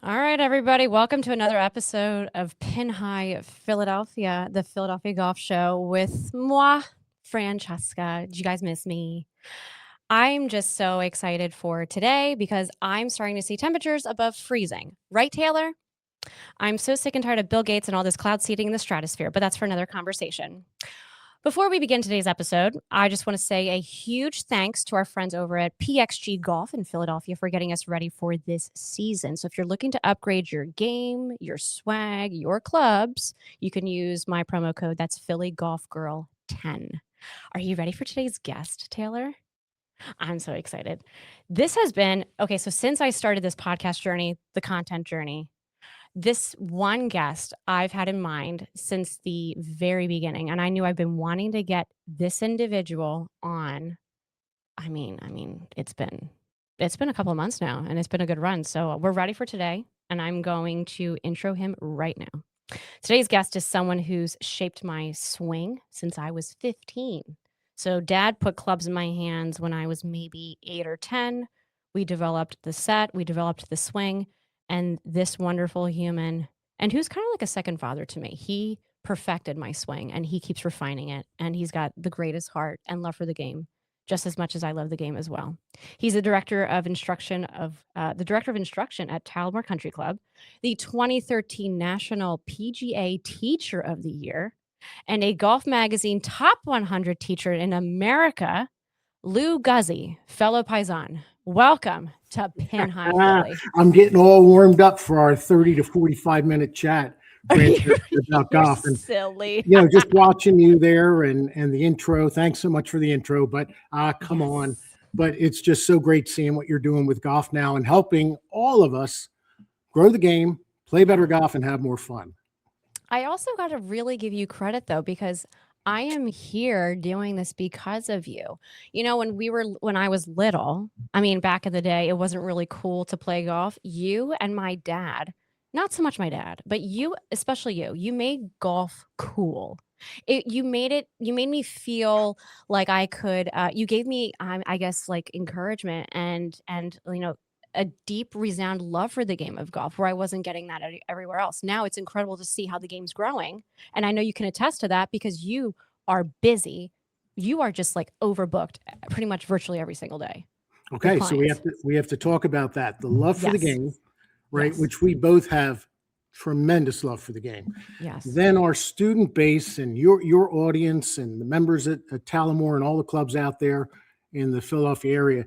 All right, everybody. Welcome to another episode of Pin High Philadelphia, the Philadelphia Golf Show with moi, Francesca. Did you guys miss me? I'm just so excited for today because I'm starting to see temperatures above freezing. Right, Taylor? I'm so sick and tired of Bill Gates and all this cloud seeding in the stratosphere, but that's for another conversation. Before we begin today's episode, I just want to say a huge thanks to our friends over at PXG Golf in Philadelphia for getting us ready for this season. So if you're looking to upgrade your game, your swag, your clubs, you can use my promo code. That's Philly Golf Girl 10. Are you ready for today's guest, Taylor? I'm so excited. This has been okay. So since I started this podcast journey, the content journey, this one guest I've had in mind since the very beginning, and I knew I've been wanting to get this individual on. It's been a couple of months now, and it's been a good run. So we're ready for today, and I'm going to intro him right now. Today's guest is someone who's shaped my swing since I was 15. So dad put clubs in my hands when I was maybe 8 or 10. We developed the set, we developed the swing, and this wonderful human, and who's kind of like a second father to me, he perfected my swing and he keeps refining it. And he's got the greatest heart and love for the game, just as much as I love the game as well. He's the director of instruction at Talamore Country Club, the 2013 National PGA Teacher of the Year, and a Golf Magazine Top 100 Teacher in America, Lou Guzzi, fellow Paisan. Welcome to Pin High Philly. I'm getting all warmed up for our 30 to 45-minute chat about golf. And, silly. just watching you there and the intro. Thanks so much for the intro. But come on. But it's just so great seeing what you're doing with golf now and helping all of us grow the game, play better golf, and have more fun. I also got to really give you credit, though, because I am here doing this because of you. When I was little, back in the day, it wasn't really cool to play golf. You and my dad, not so much my dad, but you, especially you made golf cool. You made me feel like I could, you gave me, I guess, like encouragement and, a deep, resound love for the game of golf where I wasn't getting that everywhere else. Now it's incredible to see how the game's growing. And I know you can attest to that because you are busy. You are just like overbooked pretty much virtually every single day. Okay, so we have to talk about that. The love for the game, right? Yes. Which we both have tremendous love for the game. Yes. Then our student base and your audience and the members at Talamore and all the clubs out there in the Philadelphia area.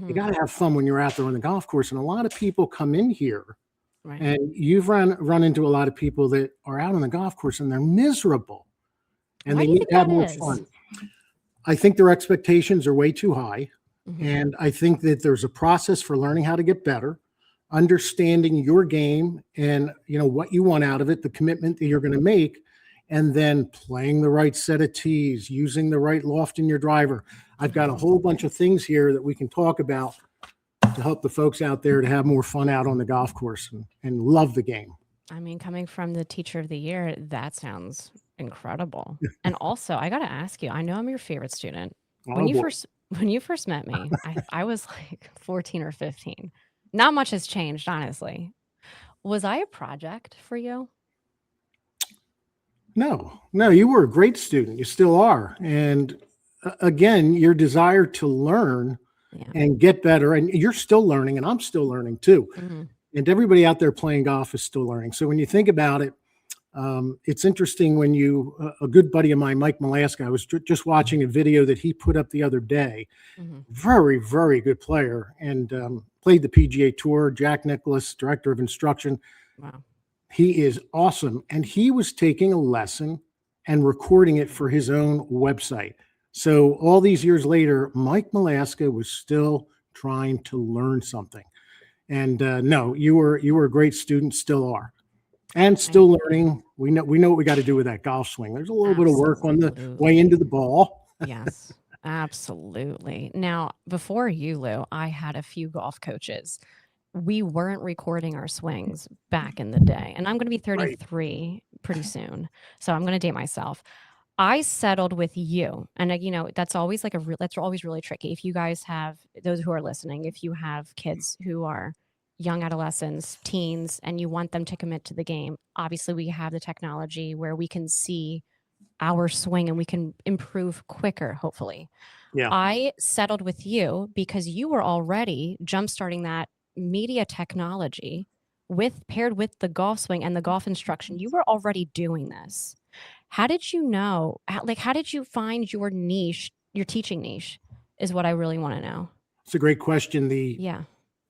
You got to have fun when you're out there on the golf course. And a lot of people come in here and you've run into a lot of people that are out on the golf course and they're miserable and they need to have more fun. I think their expectations are way too high. And I think that there's a process for learning how to get better, understanding your game and what you want out of it, the commitment that you're going to make, and then playing the right set of tees, using the right loft in your driver. I've got a whole bunch of things here that we can talk about to help the folks out there to have more fun out on the golf course and love the game. Coming from the Teacher of the Year, that sounds incredible. And also, I got to ask you, I know I'm your favorite student. When you first met me, I was like 14 or 15. Not much has changed, honestly. Was I a project for you? No, you were a great student. You still are. And again, your desire to learn and get better, and you're still learning, and I'm still learning too. And everybody out there playing golf is still learning. So when you think about it, it's interesting when a good buddy of mine, Mike Malaska, I was just watching a video that he put up the other day. Very, very good player, and played the PGA Tour. Jack Nicklaus, director of instruction. Wow. He is awesome. And he was taking a lesson and recording it for his own website. So all these years later, Mike Malaska was still trying to learn something. And no, you were a great student, still are. And still learning. We know what we got to do with that golf swing. There's a little bit of work on the way into the ball. Yes, absolutely. Now, before you, Lou, I had a few golf coaches. We weren't recording our swings back in the day. And I'm going to be 33 pretty soon. So I'm going to date myself. I settled with you. And, that's always that's always really tricky. If you guys have, those who are listening, if you have kids who are young adolescents, teens, and you want them to commit to the game, obviously we have the technology where we can see our swing and we can improve quicker, hopefully. Yeah. I settled with you because you were already jumpstarting that media technology paired with the golf swing and the golf instruction. You were already doing this. How did you know? How did you find your niche, your teaching niche? Is what I really want to know. It's a great question. Yeah.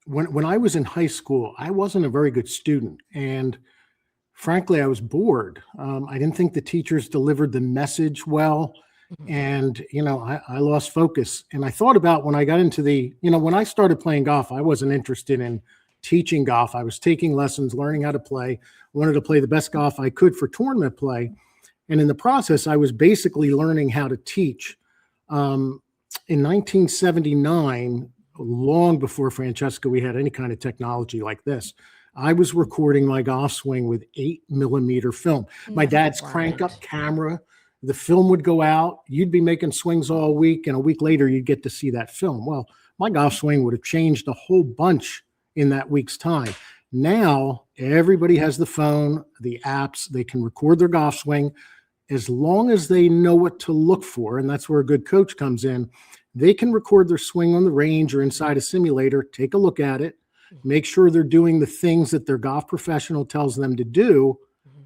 When I was in high school, I wasn't a very good student, and frankly, I was bored. I didn't think the teachers delivered the message well, Mhm. and I lost focus. And I thought about when I got into when I started playing golf, I wasn't interested in teaching golf. I was taking lessons, learning how to play. I wanted to play the best golf I could for tournament play, and in the process, I was basically learning how to teach. In 1979, long before Francesca, we had any kind of technology like this. I was recording my golf swing with 8mm film. My dad's crank up camera. The film would go out. You'd be making swings all week, and a week later, you'd get to see that film. Well, my golf swing would have changed a whole bunch in that week's time. Now, everybody has the phone, the apps. They can record their golf swing. As long as they know what to look for, and that's where a good coach comes in, they can record their swing on the range or inside a simulator, take a look at it, make sure they're doing the things that their golf professional tells them to do,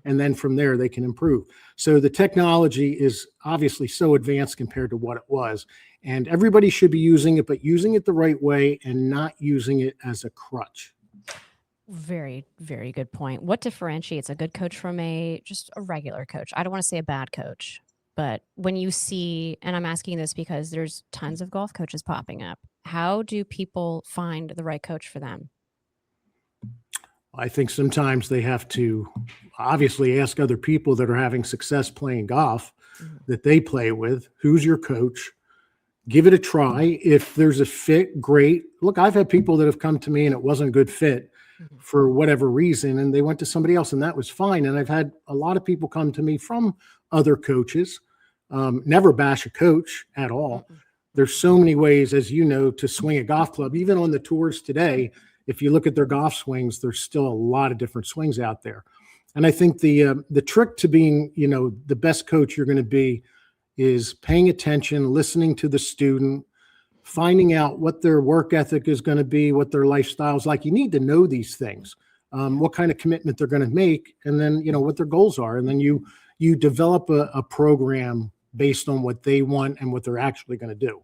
and then from there they can improve. So the technology is obviously so advanced compared to what it was, and everybody should be using it, but using it the right way and not using it as a crutch. Very, very good point. What differentiates a good coach from just a regular coach? I don't want to say a bad coach, but when you see, and I'm asking this because there's tons of golf coaches popping up, how do people find the right coach for them? I think sometimes they have to obviously ask other people that are having success playing golf that they play with, who's your coach? Give it a try. If there's a fit, great. Look, I've had people that have come to me and it wasn't a good fit for whatever reason, and they went to somebody else, and that was fine. And I've had a lot of people come to me from other coaches. Never bash a coach at all. There's so many ways, as you know, to swing a golf club. Even on the tours today, if you look at their golf swings, there's still a lot of different swings out there. And I think the trick to being, the best coach you're going to be is paying attention, listening to the student, finding out what their work ethic is going to be, what their lifestyle is like. You need to know these things, what kind of commitment they're going to make, and then, what their goals are. And then you develop a program based on what they want and what they're actually going to do.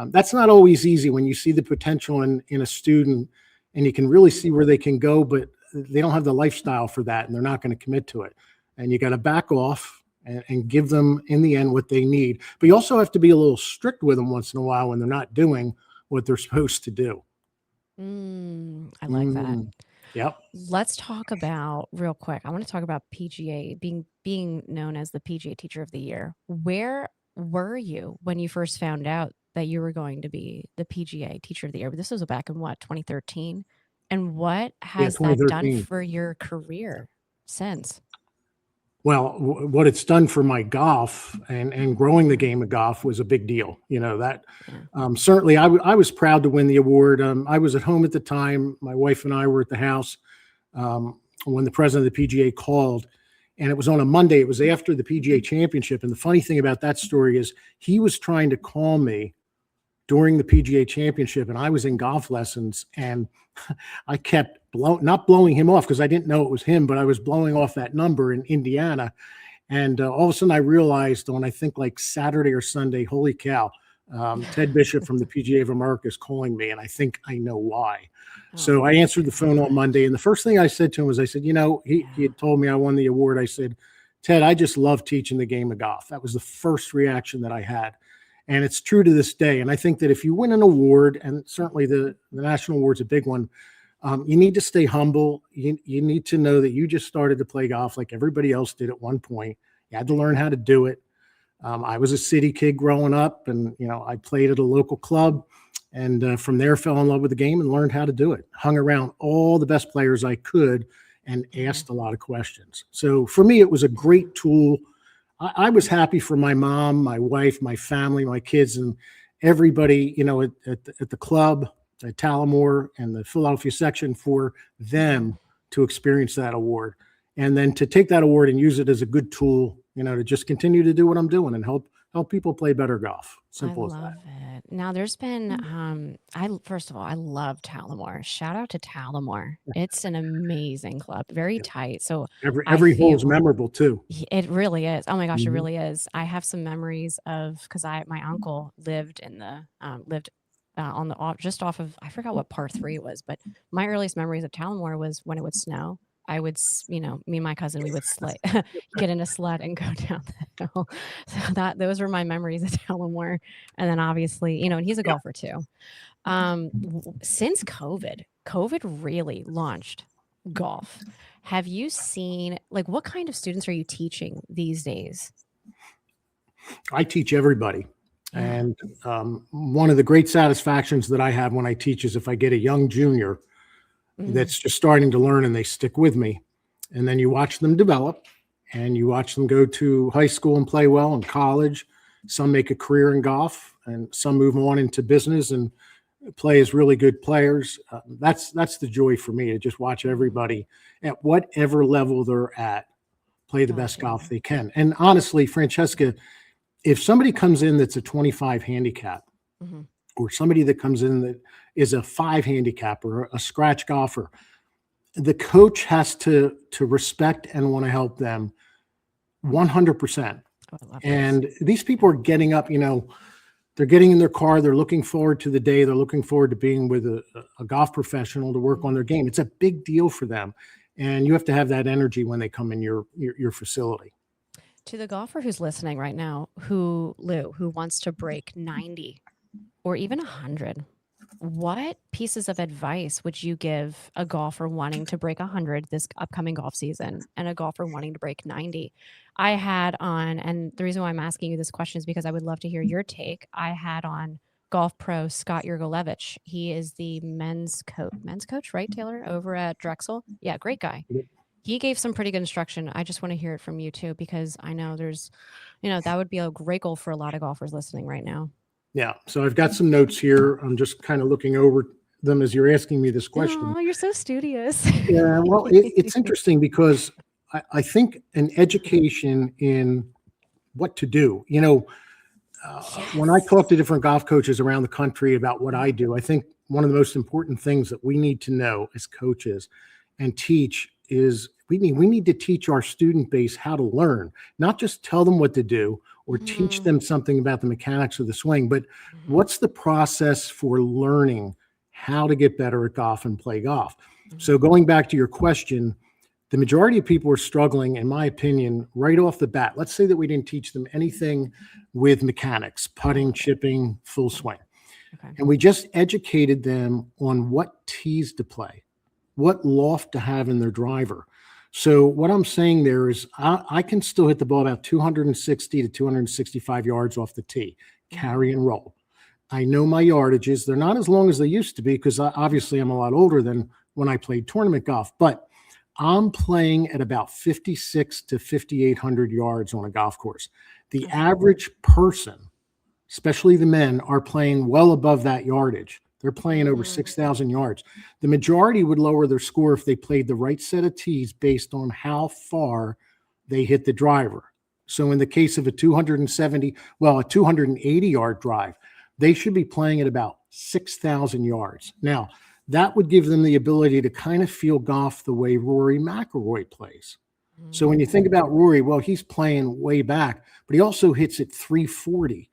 That's not always easy when you see the potential in a student and you can really see where they can go, but they don't have the lifestyle for that and they're not going to commit to it. And you got to back off and give them in the end what they need. But you also have to be a little strict with them once in a while when they're not doing what they're supposed to do. I like that. Yep. Let's talk about real quick. I want to talk about PGA being known as the PGA Teacher of the Year. Where were you when you first found out that you were going to be the PGA Teacher of the Year? This was back in 2013. And what has that done for your career since? Well, what it's done for my golf and growing the game of golf was a big deal. Certainly I was proud to win the award. I was at home at the time. My wife and I were at the house when the president of the PGA called, and it was on a Monday. It was after the PGA Championship. And the funny thing about that story is he was trying to call me during the PGA Championship, and I was in golf lessons, and I kept not blowing him off because I didn't know it was him, but I was blowing off that number in Indiana. And all of a sudden I realized on, I think like Saturday or Sunday, holy cow, Ted Bishop from the PGA of America is calling me, and I think I know why. So I answered the phone on Monday, and the first thing I said to him was, I said, he had told me I won the award. I said, Ted, I just love teaching the game of golf. That was the first reaction that I had. And it's true to this day. And I think that if you win an award, and certainly the national award's a big one, you need to stay humble. You need to know that you just started to play golf like everybody else did at one point. You had to learn how to do it. I was a city kid growing up, and I played at a local club, and from there fell in love with the game and learned how to do it. Hung around all the best players I could and asked a lot of questions. So for me, it was a great tool. I was happy for my mom, my wife, my family, my kids, and everybody, at the club, Talamore and the Philadelphia section for them to experience that award, and then to take that award and use it as a good tool, to just continue to do what I'm doing and help people play better golf. Simple as that. I love it. Now there's been, first of all, I love Talamore. Shout out to Talamore. It's an amazing club, very tight. So Every hole's memorable too. It really is. Oh my gosh, it Mhm. really is. I have some memories of, because my uncle lived in the on the just off of, I forgot what par 3 it was, but my earliest memories of Talamore was when it would snow. I would, me and my cousin, we would get in a sled and go down the hill. So those were my memories of Talamore. And then obviously, and he's a golfer too. Since COVID really launched golf. Have you seen, like, what kind of students are you teaching these days? I teach everybody. And one of the great satisfactions that I have when I teach is if I get a young junior that's just starting to learn and they stick with me, and then you watch them develop and you watch them go to high school and play well, and college. Some make a career in golf and some move on into business and play as really good players. That's the joy for me, to just watch everybody at whatever level they're at play the best golf they can. And honestly, Francesca, if somebody comes in that's a 25 handicap, or somebody that comes in that is a 5 handicap or a scratch golfer, the coach has to respect and want to help them 100%. And these people are getting up, they're getting in their car. They're looking forward to the day. They're looking forward to being with a golf professional to work on their game. It's a big deal for them. And you have to have that energy when they come in your facility. To the golfer who's listening right now, who wants to break 90 or even 100, what pieces of advice would you give a golfer wanting to break 100 this upcoming golf season and a golfer wanting to break 90? I had on, and the reason why I'm asking you this question is because I would love to hear your take. I had on golf pro Scott Yurgolevich. He is the men's coach, right, Taylor, over at Drexel? Yeah, great guy. He gave some pretty good instruction. I just want to hear it from you too, because I know there's, that would be a great goal for a lot of golfers listening right now. Yeah. So I've got some notes here. I'm just kind of looking over them as you're asking me this question. Oh, you're so studious. Yeah. Well, it's interesting because I think an education in what to do, when I talk to different golf coaches around the country about what I do, I think one of the most important things that we need to know as coaches and teach is we need to teach our student base how to learn, not just tell them what to do or teach them something about the mechanics of the swing, but what's the process for learning how to get better at golf and play golf. So going back to your question, the majority of people are struggling, in my opinion, right off the bat. Let's say that we didn't teach them anything with mechanics, putting, chipping, full swing. And we just educated them on what tees to play, what loft to have in their driver. So what I'm saying there is I can still hit the ball about 260 to 265 yards off the tee, carry and roll. I know my yardages. They're not as long as they used to be because obviously I'm a lot older than when I played tournament golf, but I'm playing at about 56 to 5,800 yards on a golf course. The average person, especially the men, are playing well above that yardage. They're playing over 6,000 yards. The majority would lower their score if they played the right set of tees based on how far they hit the driver. So in the case of a 280-yard drive, they should be playing at about 6,000 yards. Now, that would give them the ability to kind of feel golf the way Rory McIlroy plays. So when you think about Rory, well, he's playing way back, but he also hits at 340.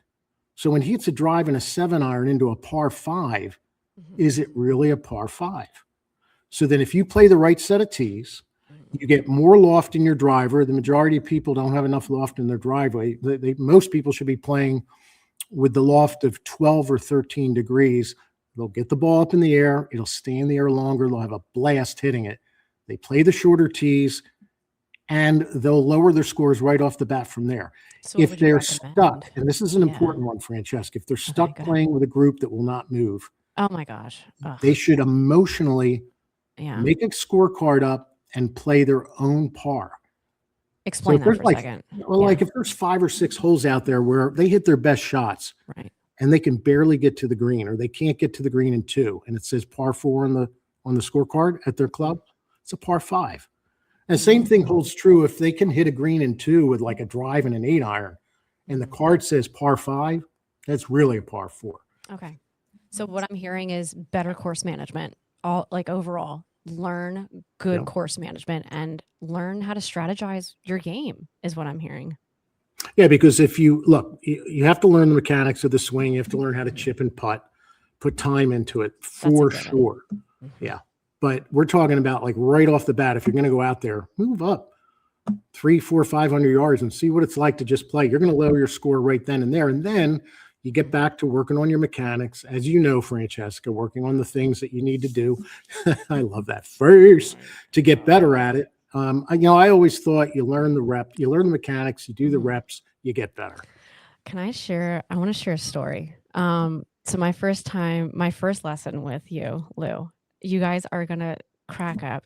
So when he hits a drive and a 7-iron into a par 5, is it really a par 5? So then if you play the right set of tees, you get more loft in your driver. The majority of people don't have enough loft in their driveway. Most people should be playing with the loft of 12 or 13 degrees. They'll get the ball up in the air. It'll stay in the air longer. They'll have a blast hitting it. They play the shorter tees, and they'll lower their scores right off the bat from there. So if they're stuck, and this is an important one, Francesca, if they're stuck playing with a group that will not move, oh my gosh, they should emotionally make a scorecard up and play their own par. Explain that for a second. Well, like if there's 5 or 6 holes out there where they hit their best shots, right, and they can barely get to the green, or they can't get to the green in 2, and it says par 4 on the scorecard at their club, it's a par 5. And the same thing holds true if they can hit a green in 2 with like a drive and an 8 iron, and the card says par 5, that's really a par 4. Okay. So what I'm hearing is better course management, all like overall. Learn good course management and learn how to strategize your game is what I'm hearing. Yeah, because if you look, you have to learn the mechanics of the swing. You have to learn how to chip and putt, put time into it for sure. Yeah. But we're talking about like right off the bat, if you're going to go out there, move up 300, 400, 500 yards and see what it's like to just play. You're going to lower your score right then and there. And then you get back to working on your mechanics, as you know, Francesca, working on the things that you need to do. I love that phrase, to get better at it. I always thought you learn the mechanics, you do the reps, you get better. Can I share? I want to share a story. So my first lesson with you, Lou, you guys are going to crack up.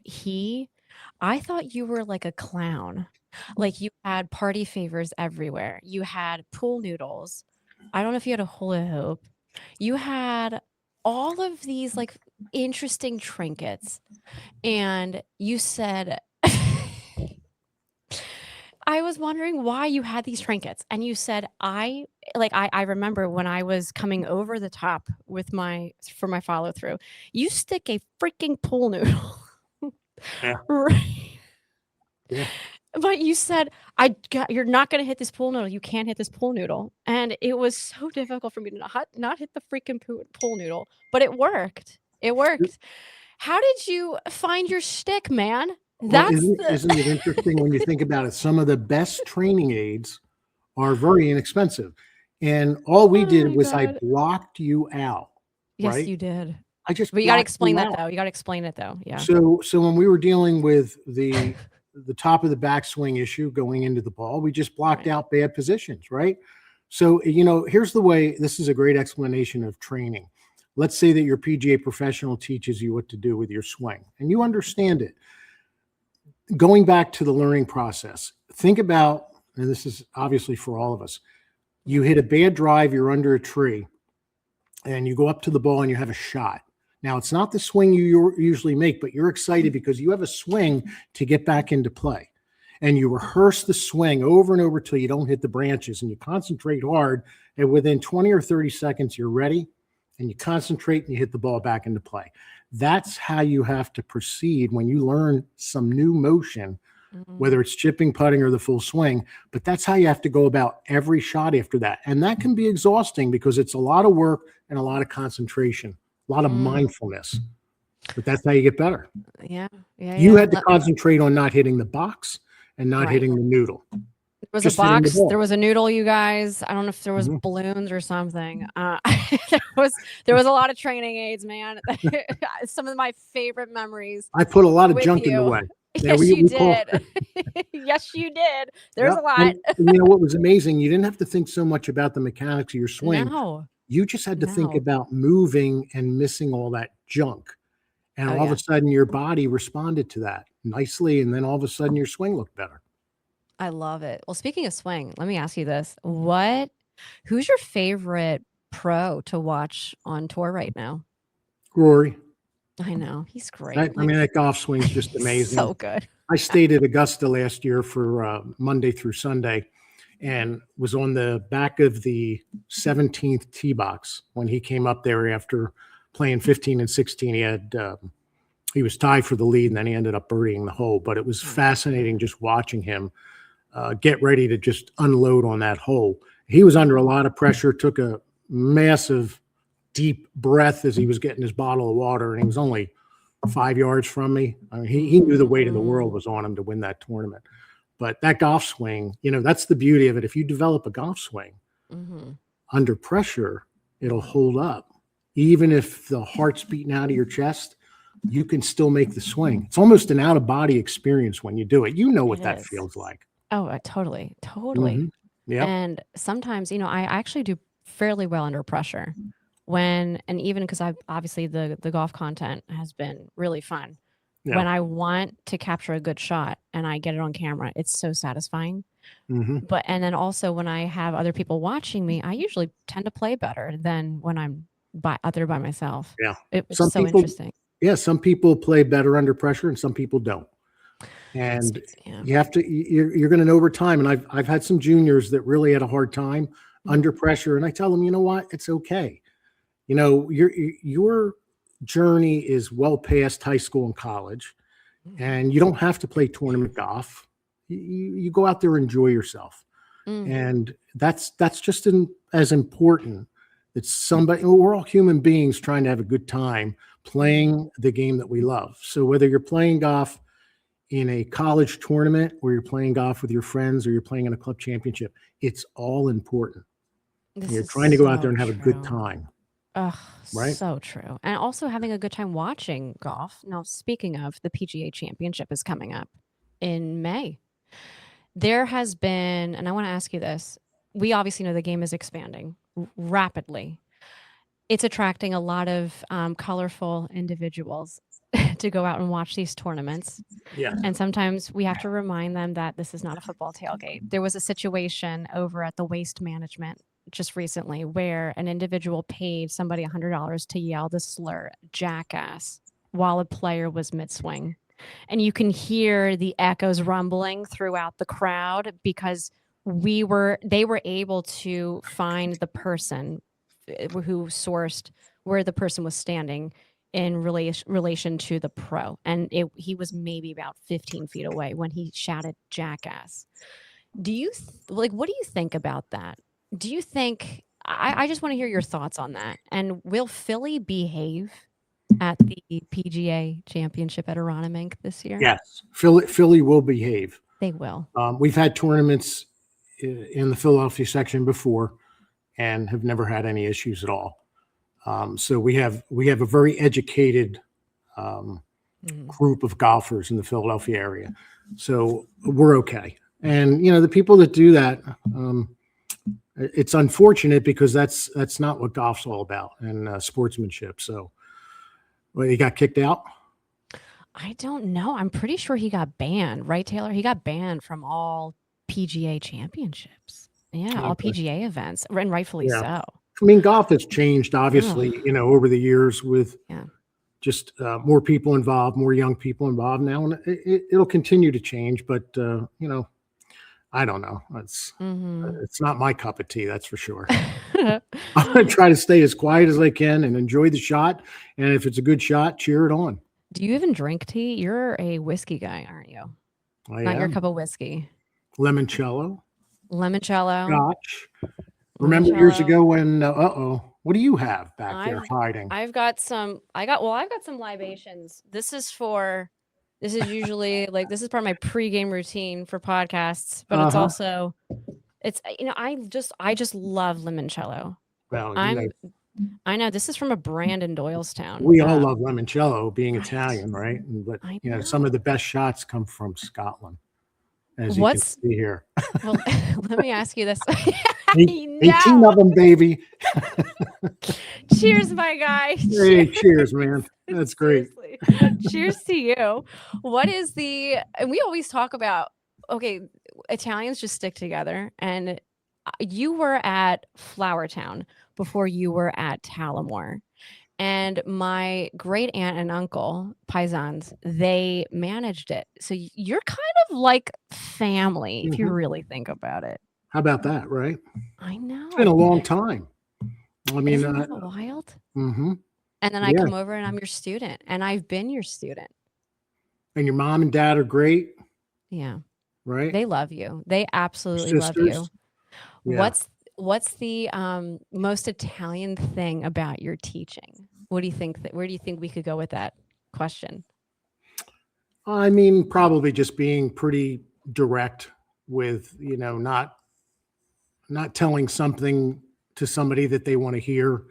I thought you were like a clown. Like you had party favors everywhere. You had pool noodles. I don't know if you had a hula hoop. You had all of these like interesting trinkets. And you said, I was wondering why you had these trinkets. And you said, I remember when I was coming over the top for my follow through, you stick a freaking pool noodle. Yeah. Right. Yeah. But you said, you're not going to hit this pool noodle. You can't hit this pool noodle. And it was so difficult for me to not hit the freaking pool noodle, but it worked. It worked. How did you find your shtick, man? Well, isn't it interesting when you think about it? Some of the best training aids are very inexpensive. And all we did was I blocked you out. Yes, right? you did. But you got to explain that though. You got to explain it though. Yeah. So when we were dealing with the top of the backswing issue going into the ball, we just blocked out bad positions, right? So, here's the way, this is a great explanation of training. Let's say that your PGA professional teaches you what to do with your swing and you understand it. Going back to the learning process, think about, and this is obviously for all of us, you hit a bad drive, you're under a tree, and you go up to the ball and you have a shot. Now, it's not the swing you usually make, but you're excited because you have a swing to get back into play. And you rehearse the swing over and over till you don't hit the branches, and you concentrate hard, and within 20 or 30 seconds, you're ready, and you concentrate and you hit the ball back into play. That's how you have to proceed when you learn some new motion, whether it's chipping, putting, or the full swing. But that's how you have to go about every shot after that. And that can be exhausting because it's a lot of work and a lot of concentration, a lot of mindfulness. But that's how you get better. Yeah. You had to concentrate on not hitting the box and not hitting the noodle. There was a box. There was a noodle, you guys. I don't know if there was balloons or something. There was a lot of training aids, man. Some of my favorite memories. I put a lot of junk in the way. Yes, you did. Yes, you did. There's a lot. And what was amazing, you didn't have to think so much about the mechanics of your swing. No. You just had to think about moving and missing all that junk. And all of a sudden your body responded to that nicely. And then all of a sudden your swing looked better. I love it. Well, speaking of swing, let me ask you this. Who's your favorite pro to watch on tour right now? Rory. I know. He's great. That golf swing's just amazing. So good. I stayed at Augusta last year for Monday through Sunday and was on the back of the 17th tee box when he came up there after playing 15 and 16. He was tied for the lead and then he ended up birdieing the hole. But it was fascinating just watching him get ready to just unload on that hole. He was under a lot of pressure, took a massive deep breath as he was getting his bottle of water, and he was only 5 yards from me. I mean, he knew the weight of the world was on him to win that tournament. But that golf swing, that's the beauty of it. If you develop a golf swing under pressure, it'll hold up. Even if the heart's beating out of your chest, you can still make the swing. It's almost an out-of-body experience when you do it. You know what that feels like. Oh, totally. Yeah. And sometimes, I actually do fairly well under pressure and even because obviously the golf content has been really fun. Yeah. When I want to capture a good shot and I get it on camera, it's so satisfying. And then also when I have other people watching me, I usually tend to play better than when I'm by myself. Yeah. It's Some so people, interesting. yeah, some people play better under pressure and some people don't. And you have to, you're going to know over time. And I've had some juniors that really had a hard time under pressure. And I tell them, you know what, it's okay. You know, your journey is well past high school and college, and you don't have to play tournament golf. You go out there and enjoy yourself. And that's just as important. It's somebody, we're all human beings trying to have a good time playing the game that we love. So whether you're playing golf in a college tournament or you're playing golf with your friends or you're playing in a club championship, it's all important. You're trying to go out there and have a good time. Oh, right? So true. And also having a good time watching golf. Now, speaking of, the PGA Championship is coming up in May. There has been, and I want to ask you this. We obviously know the game is expanding rapidly. It's attracting a lot of colorful individuals to go out and watch these tournaments. Yeah. And sometimes we have to remind them that this is not a football tailgate. There was a situation over at the Waste Management just recently where an individual paid somebody $100 to yell the slur jackass while a player was mid-swing. And you can hear the echoes rumbling throughout the crowd because they were able to find the person who sourced where the person was standing in relation to the pro. And he was maybe about 15 feet away when he shouted jackass. Do you what do you think about that? Do you think, I just want to hear your thoughts on that. And will Philly behave at the PGA Championship at Aronimink this year? Yes, Philly will behave. They will. We've had tournaments in the Philadelphia section before and have never had any issues at all. So we have a very educated group of golfers in the Philadelphia area. So we're okay. And, you know, the people that do that, it's unfortunate because that's not what golf's all about, and sportsmanship. So, well, he got kicked out? I don't know. I'm pretty sure he got banned, right, Taylor? He got banned from all PGA championships. Yeah, all PGA events, and rightfully so. I mean, golf has changed, obviously, you know, over the years with just more people involved, more young people involved now, and it'll continue to change. But you know, I don't know. It's not my cup of tea, that's for sure. I'm going to try to stay as quiet as I can and enjoy the shot. And if it's a good shot, cheer it on. Do you even drink tea? You're a whiskey guy, aren't you? Not your cup of whiskey. Limoncello. Scotch. Remember years ago when, what do you have back there hiding? I've got some libations. This is usually like, this is part of my pregame routine for podcasts, but it's also, you know, I just love limoncello. Well, I know this is from a brand in Doylestown. We all love limoncello, being Italian, right? But you know, some of the best shots come from Scotland, as you can see here. Well, let me ask you this. 18 of them, baby. Cheers, my guy. Hey, cheers, man. That's great. Cheers to you. What is and we always talk about, okay, Italians just stick together. And you were at Flowertown before you were at Talamore. And my great aunt and uncle, Paisans, they managed it. So you're kind of like family, if you really think about it. How about that, right? I know. It's been a long time. I mean, isn't that wild? And then I come over and I'm your student, and I've been your student. And your mom and dad are great. Yeah. Right. They love you. They absolutely love you. Yeah. What's the most Italian thing about your teaching? What do you think where do you think we could go with that question? I mean, probably just being pretty direct with, you know, not telling something to somebody that they want to hear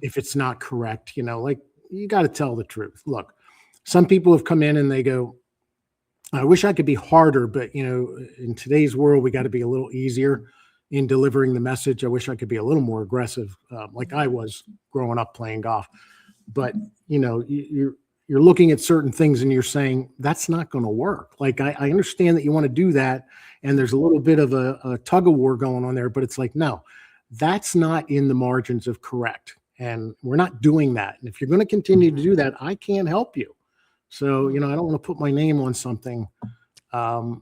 if it's not correct. You know, like, you got to tell the truth. Look, some people have come in and they go, I wish I could be harder, but, you know, in today's world, we got to be a little easier in delivering the message. I wish I could be a little more aggressive, like I was growing up playing golf. But, you know, you're looking at certain things and you're saying, that's not going to work. Like, I understand that you want to do that. And there's a little bit of a tug of war going on there, but it's like, no, that's not in the margins of correct. And we're not doing that. And if you're going to continue to do that, I can't help you. So, I don't want to put my name on something.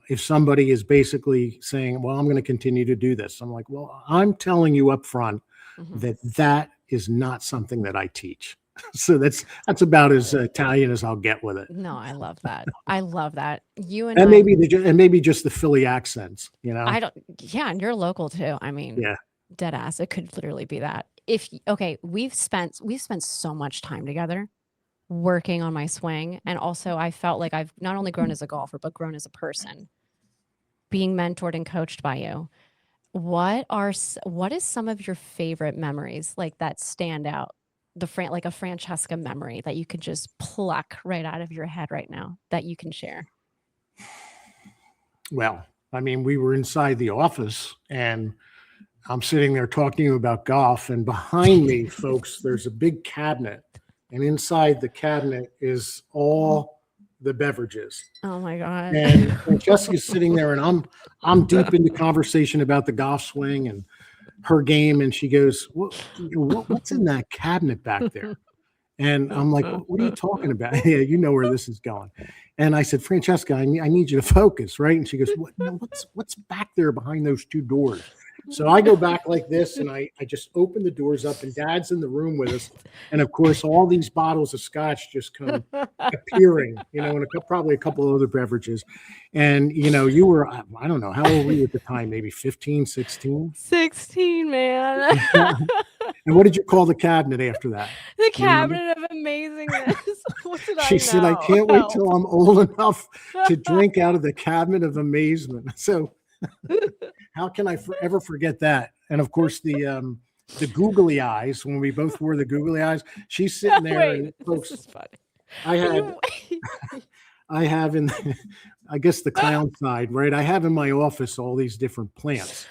If somebody is basically saying, well, I'm going to continue to do this. I'm like, well, I'm telling you up front that is not something that I teach. So that's about as Italian as I'll get with it. No, I love that. I love that. You and maybe just the Philly accents, I don't. Yeah, and you're local too. I mean, yeah, dead ass. It could literally be that. We've spent so much time together working on my swing, and also I felt like I've not only grown as a golfer but grown as a person, being mentored and coached by you. What is some of your favorite memories like that stand out? Like a Francesca memory that you could just pluck right out of your head right now that you can share? Well, I mean, we were inside the office and I'm sitting there talking to you about golf, and behind me, folks, there's a big cabinet, and inside the cabinet is all the beverages. Oh my God. And Francesca's sitting there, and I'm deep into conversation about the golf swing and her game, and she goes, what's in that cabinet back there? And I'm like, what are you talking about? Yeah, you know where this is going. And I said, Francesca, I need you to focus, right? And she goes, what's back there behind those two doors? So I go back like this, and I just open the doors up, and Dad's in the room with us. And of course, all these bottles of scotch just come appearing, and probably a couple of other beverages. And, you were, I don't know, how old were you at the time? Maybe 15, 16? 16, man. And what did you call the cabinet after that? The cabinet of amazingness. What did She said, I can't wait till I'm old enough to drink out of the cabinet of amazement. So how can I ever forget that? And of course, the googly eyes, when we both wore the googly eyes, she's sitting there. Wait, and folks, this is funny. I have in, I guess, the clown side, right? I have in my office all these different plants.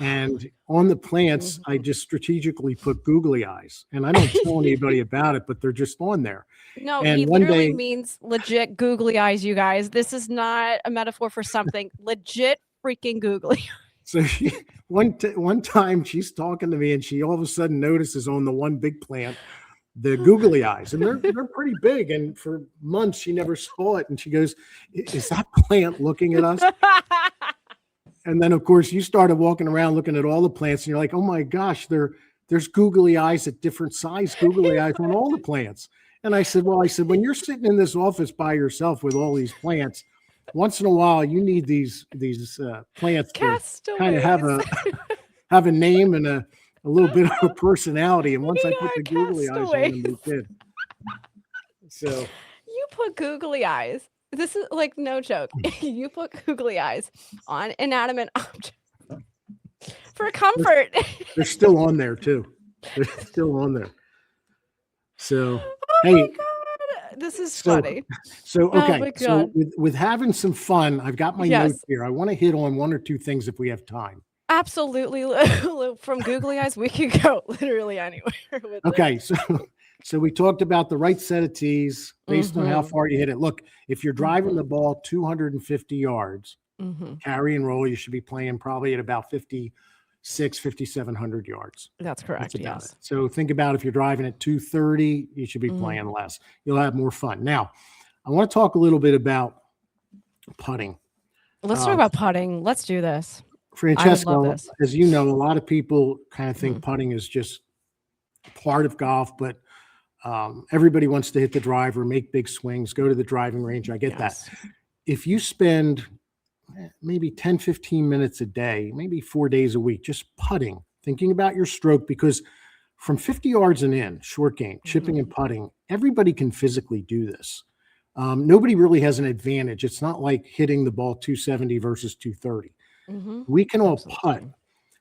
And on the plants, I just strategically put googly eyes. And I don't tell anybody about it, but they're just on there. No, and he literally means legit googly eyes, you guys. This is not a metaphor for something. Legit freaking googly. So one time she's talking to me, and she all of a sudden notices on the one big plant the googly eyes, and they're pretty big. And for months she never saw it, and she goes, "Is that plant looking at us?" And then of course you started walking around looking at all the plants, and you're like, "Oh my gosh, there's googly eyes at different size googly eyes on all the plants." And I said, when you're sitting in this office by yourself with all these plants, once in a while you need these plants to kind of have a name and a little bit of a personality. And once I put the googly eyes on them, they did. So you put googly eyes. This is like no joke. You put googly eyes on inanimate objects for comfort. They're still on there too. They're still on there. So my God. This is funny. So okay. So with having some fun, I've got my notes here. I want to hit on one or two things if we have time. Absolutely. From googly eyes, we could go literally anywhere. Okay. So we talked about the right set of tees based on how far you hit it. Look, if you're driving the ball 250 yards, carry and roll, you should be playing probably at about 5,700 yards. That's correct. Yes. So think about if you're driving at 230, you should be playing less. You'll have more fun. Now, I want to talk a little bit about putting. Let's talk about putting. Let's do this. Francesca, as you know, a lot of people kind of think putting is just part of golf, but everybody wants to hit the driver, make big swings, go to the driving range. I get that. If you spend maybe 10, 15 minutes a day, maybe 4 days a week, just putting, thinking about your stroke, because from 50 yards and in, short game, chipping and putting, everybody can physically do this. Nobody really has an advantage. It's not like hitting the ball 270 versus 230. We can all putt.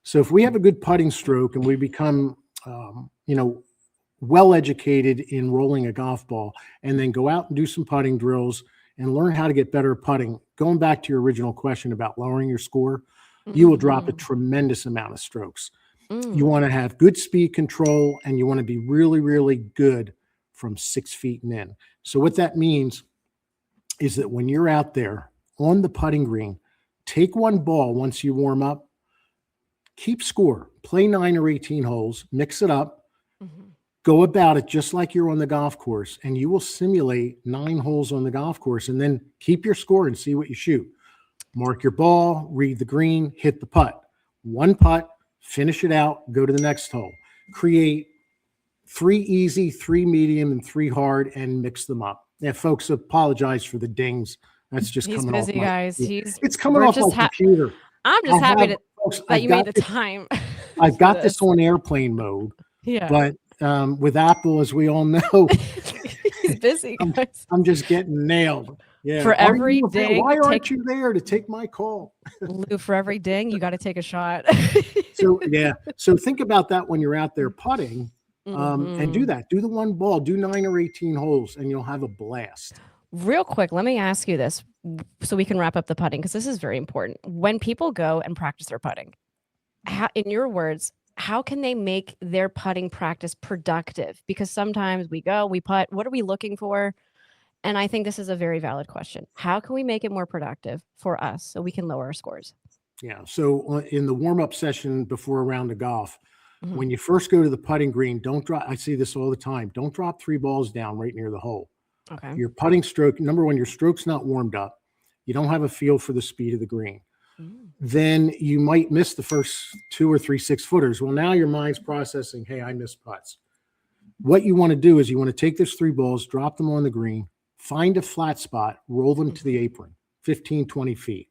So if we have a good putting stroke and we become, well-educated in rolling a golf ball, and then go out and do some putting drills and learn how to get better at putting, going back to your original question about lowering your score, you will drop a tremendous amount of strokes. You want to have good speed control, and you want to be really, really good from 6 feet and in. So what that means is that when you're out there on the putting green, take one ball once you warm up, keep score, play 9 or 18 holes, mix it up, go about it just like you're on the golf course, and you will simulate 9 holes on the golf course, and then keep your score and see what you shoot. Mark your ball, read the green, hit the putt. One putt, finish it out, go to the next hole. Create 3 easy, 3 medium, and 3 hard, and mix them up. Yeah, folks, apologize for the dings. That's just He's coming busy, off my, guys. It's coming off my computer. I'm just happy folks, that you made the time. I've got this on airplane mode. Yeah. But with Apple, as we all know, he's busy. I'm just getting nailed. Yeah. For every ding, why aren't you there to take my call? Lou, for every ding, you got to take a shot. So yeah. So think about that when you're out there putting, and do that. Do the one ball. Do 9 or 18 holes, and you'll have a blast. Real quick, let me ask you this, so we can wrap up the putting, because this is very important. When people go and practice their putting, in your words, how can they make their putting practice productive? Because sometimes we go, we putt, what are we looking for? And I think this is a very valid question. How can we make it more productive for us so we can lower our scores? Yeah. So in the warm-up session before a round of golf, when you first go to the putting green, don't drop. I see this all the time. Don't drop 3 balls down right near the hole. Okay. Your putting stroke, number one, your stroke's not warmed up. You don't have a feel for the speed of the green. Then you might miss the first 2 or 3 6-footers. Well, now your mind's processing, hey, I missed putts. What you want to do is you want to take those 3 balls, drop them on the green, find a flat spot, roll them to the apron, 15, 20 feet.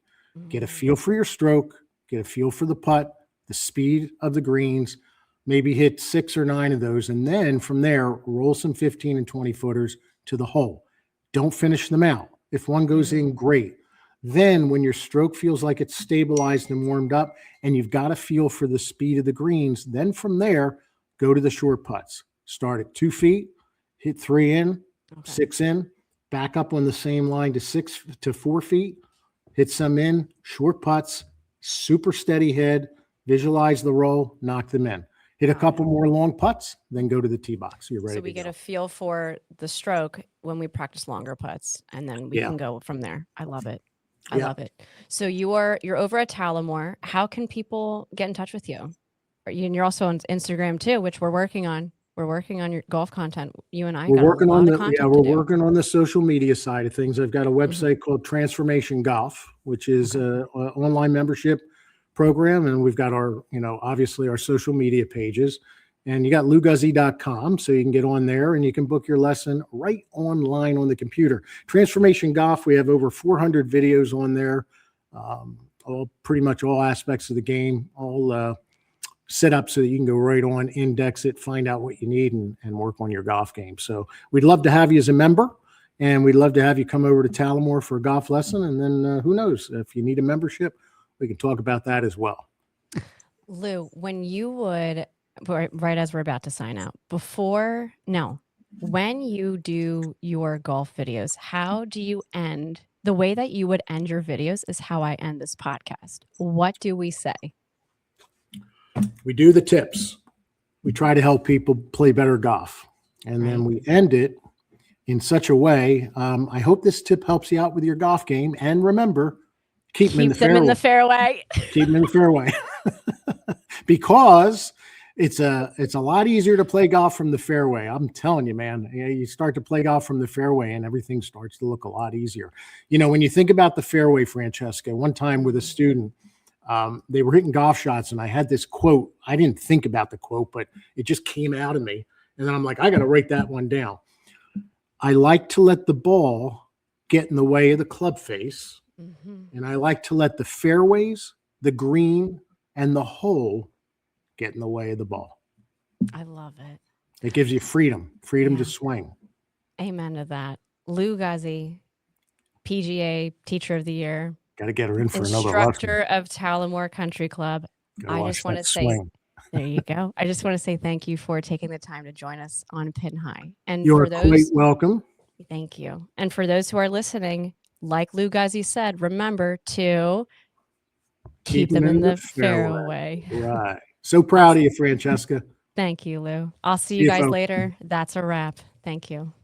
Get a feel for your stroke, get a feel for the putt, the speed of the greens, maybe hit 6 or 9 of those. And then from there, roll some 15 and 20 footers to the hole. Don't finish them out. If one goes in, great. Then when your stroke feels like it's stabilized and warmed up and you've got a feel for the speed of the greens, then from there, go to the short putts. Start at 2 feet, hit 3 in, 6 in, back up on the same line to 6 to 4 feet, hit some in, short putts, super steady head, visualize the roll, knock them in. Hit a couple more long putts, then go to the tee box. You're ready. So we get a feel for the stroke when we practice longer putts, and then we can go from there. I love it. I love it. So you're over at Talamore. How can people get in touch with you? And you're also on Instagram too, which we're working on. We're working on your golf content. You and I. We're working on working on the social media side of things. I've got a website called Transformation Golf, which is an online membership program, and we've got our, obviously our social media pages. And you got louguzzi.com, so you can get on there and you can book your lesson right online on the computer. Transformation Golf, we have over 400 videos on there, pretty much all aspects of the game, all set up so that you can go right on, index it, find out what you need, and work on your golf game. So we'd love to have you as a member, and we'd love to have you come over to Talamore for a golf lesson. And then who knows, if you need a membership, we can talk about that as well. Lou, when you would, right as we're about to sign out, when you do your golf videos, how do you end? The way that you would end your videos is how I end this podcast. What do we say? We do the tips. We try to help people play better golf. And then we end it in such a way. I hope this tip helps you out with your golf game. And remember, keep them in the fairway. Keep them in the fairway. Because it's a lot easier to play golf from the fairway. I'm telling you, man, you start to play golf from the fairway and everything starts to look a lot easier. When you think about the fairway, Francesca, one time with a student, they were hitting golf shots and I had this quote. I didn't think about the quote, but it just came out of me. And then I'm like, I got to write that one down. I like to let the ball get in the way of the club face. And I like to let the fairways, the green, and the hole get in the way of the ball. I love it. It gives you freedom to swing. Amen to that. Lou Guzzi, PGA Teacher of the Year. Got to get her in for another lesson. Instructor of Talamore Country Club. I just want to say, there you go. I just want to say thank you for taking the time to join us on Pin High. And you're quite welcome. Thank you. And for those who are listening, like Lou Guzzi said, remember to keep them in the fairway. Right. So proud of you, Francesca. Thank you, Lou. I'll see you guys later. That's a wrap. Thank you.